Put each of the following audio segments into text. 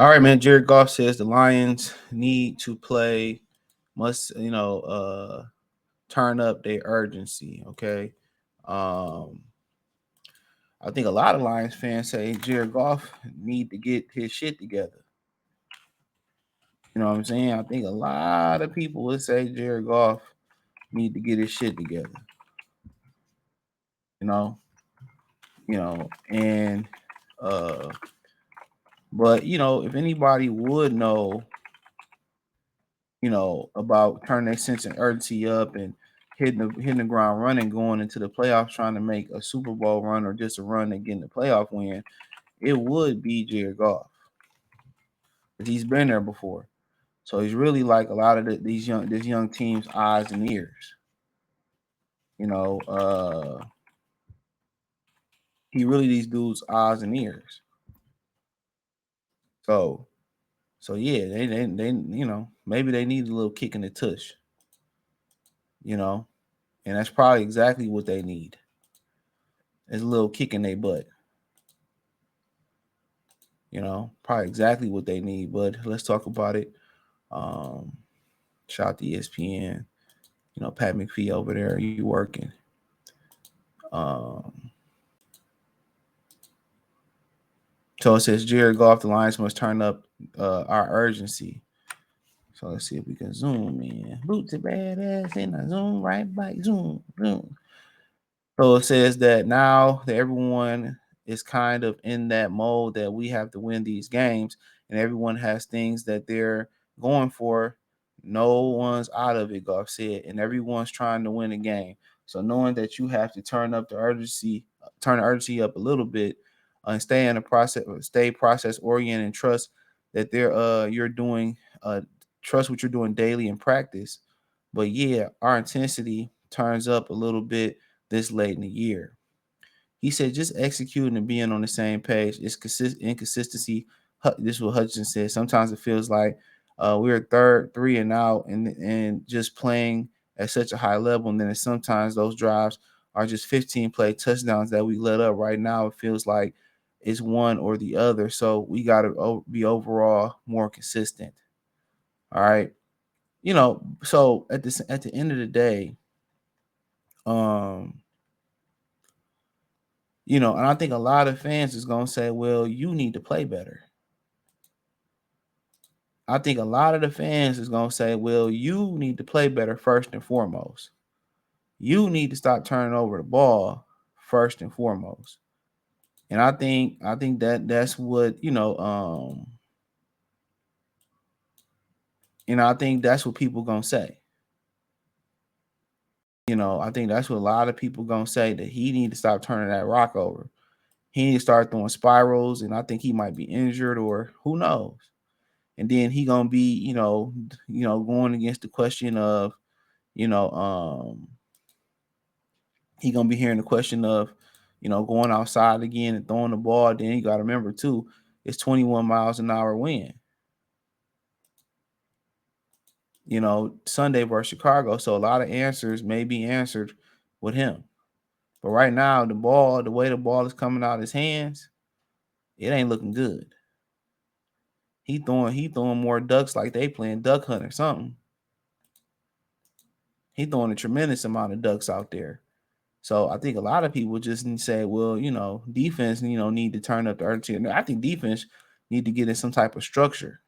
All right, man. Jared Goff says the Lions need to turn up their urgency. Okay. Um, I think a lot of Lions fans say Jared Goff need to get his shit together. You know what I'm saying? I think a lot of people would say Jared Goff need to get his shit together. You know, and uh, but if anybody would know, about turning their sense of urgency up and hitting the ground running, going into the playoffs, trying to make a Super Bowl run or just a run and getting the playoff win, it would be Jared Goff. He's been there before, so he's really like a lot of this young team's eyes and ears. You know, he really these dudes' eyes and ears. So, yeah, they maybe they need a little kick in the tush. And that's probably exactly what they need. Is a little kick in their butt. Probably exactly what they need. But let's talk about it. Shout out to ESPN. Pat McPhee over there. You working? Um, so it says Jared Goff. The Lions must turn up our urgency. So let's see if we can zoom in. Boots a badass in a zoom right back. Zoom. So it says that now that everyone is kind of in that mode that we have to win these games, and everyone has things that they're going for. No one's out of it, Goff said, and everyone's trying to win a game. So knowing that you have to turn the urgency up a little bit, and stay process oriented, and trust that you're doing trust what you're doing daily in practice. But yeah, our intensity turns up a little bit this late in the year. He said just executing and being on the same page is inconsistency. This is what Hutchinson said. Sometimes it feels like we're third, three and out, and just playing at such a high level. And then sometimes those drives are just 15 play touchdowns that we let up. Right now, it feels like it's one or the other. So we got to be overall more consistent. All right. So at the end of the day, um, and I think a lot of fans is gonna say, well, you need to play better. I think a lot of the fans is gonna say, well, you need to play better first and foremost. You need to stop turning over the ball first and foremost. And I think that's what, I think that's what people gonna say. I think that's what a lot of people gonna say, that he need to stop turning that rock over. He need to start throwing spirals, and I think he might be injured or who knows. And then he gonna be, going against the question of, he gonna be hearing the question of, going outside again and throwing the ball. Then you gotta remember too, it's 21 miles an hour wind. Sunday versus Chicago. So a lot of answers may be answered with him. But right now, the way the ball is coming out of his hands, it ain't looking good. He throwing more ducks like they playing duck hunt or something. He throwing a tremendous amount of ducks out there. So I think a lot of people just say, well, defense, need to turn up the urgency. And I think defense need to get in some type of structure.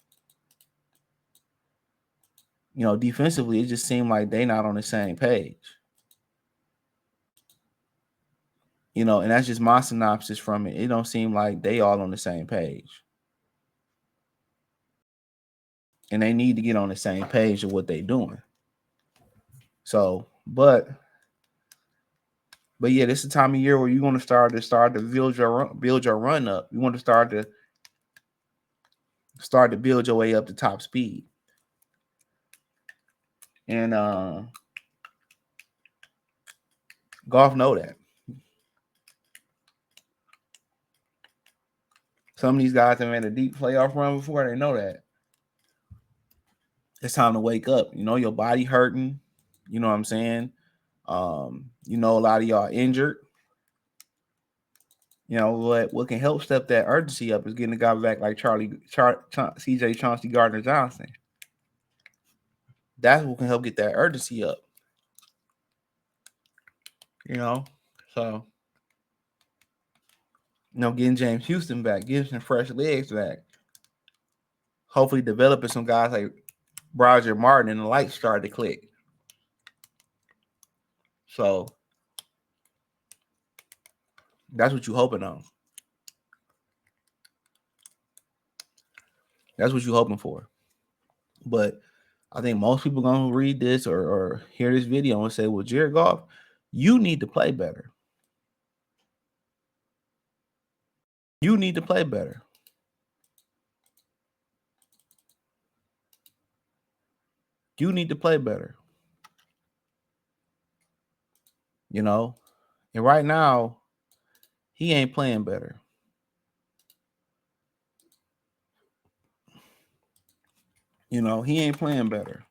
Defensively, it just seemed like they not on the same page. And that's just my synopsis from it. It don't seem like they all on the same page. And they need to get on the same page of what they doing. So, but yeah, this is the time of year where you want to start to build your run up. You want to start to build your way up to top speed. And Goff know that. Some of these guys have made a deep playoff run before. They know that. It's time to wake up. Your body hurting. You know what I'm saying? A lot of y'all injured. You know what can help step that urgency up is getting a guy back like CJ Chauncey Gardner Johnson. That's what can help get that urgency up. You know, so getting James Houston back, getting some fresh legs back. Hopefully, developing some guys like Roger Martin, and the lights started to click. So that's what you're hoping on. That's what you're hoping for. But I think most people are gonna read this or hear this video and say, "Well, Jared Goff, you need to play better. You need to play better." You need to play better. You know, and right now, he ain't playing better. You know, he ain't playing better.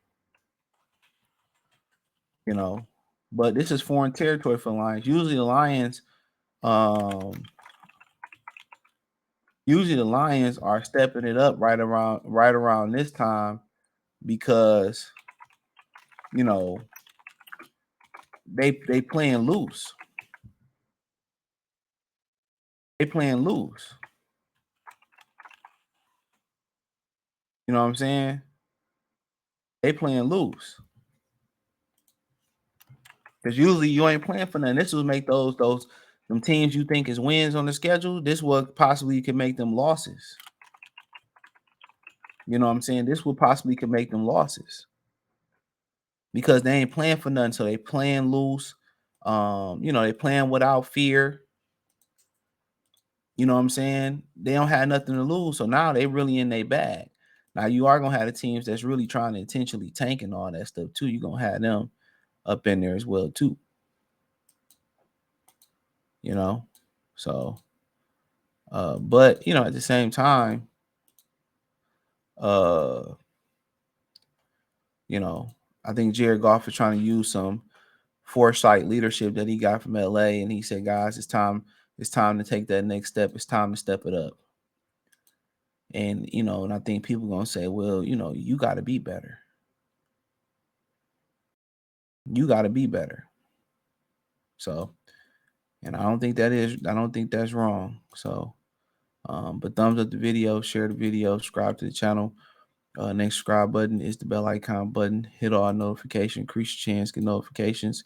You know, but this is foreign territory for the Lions. Um, usually the Lions are stepping it up right around this time because you know they playing loose. They playing loose. You know what I'm saying? They playing loose. Because usually you ain't playing for nothing. This will make those them teams you think is wins on the schedule. This would possibly could make them losses. You know what I'm saying? This would possibly could make them losses because they ain't playing for nothing. So they playing loose. They playing without fear. You know what I'm saying? They don't have nothing to lose. So now they really in their bag. Now you are gonna have the teams that's really trying to intentionally tank and all that stuff too. You're gonna have them up in there as well too. You know, so but at the same time, uh, I think Jared Goff is trying to use some foresight leadership that he got from LA, and he said, guys, it's time to take that next step. It's time to step it up. And I think people are gonna say, well, you gotta be better. You gotta be better. So, and I don't think that's wrong. So, but thumbs up the video, share the video, subscribe to the channel. Next subscribe button is the bell icon button. Hit all notifications, increase your chance, get notifications.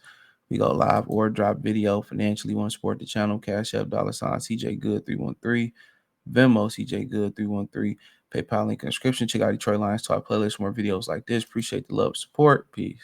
We go live or drop video. Financially, want to support the channel? Cash App, $ CJ Good 313, Venmo CJ Good 313, PayPal link in the description. Check out Detroit Lions Talk playlist for more videos like this. Appreciate the love and support. Peace.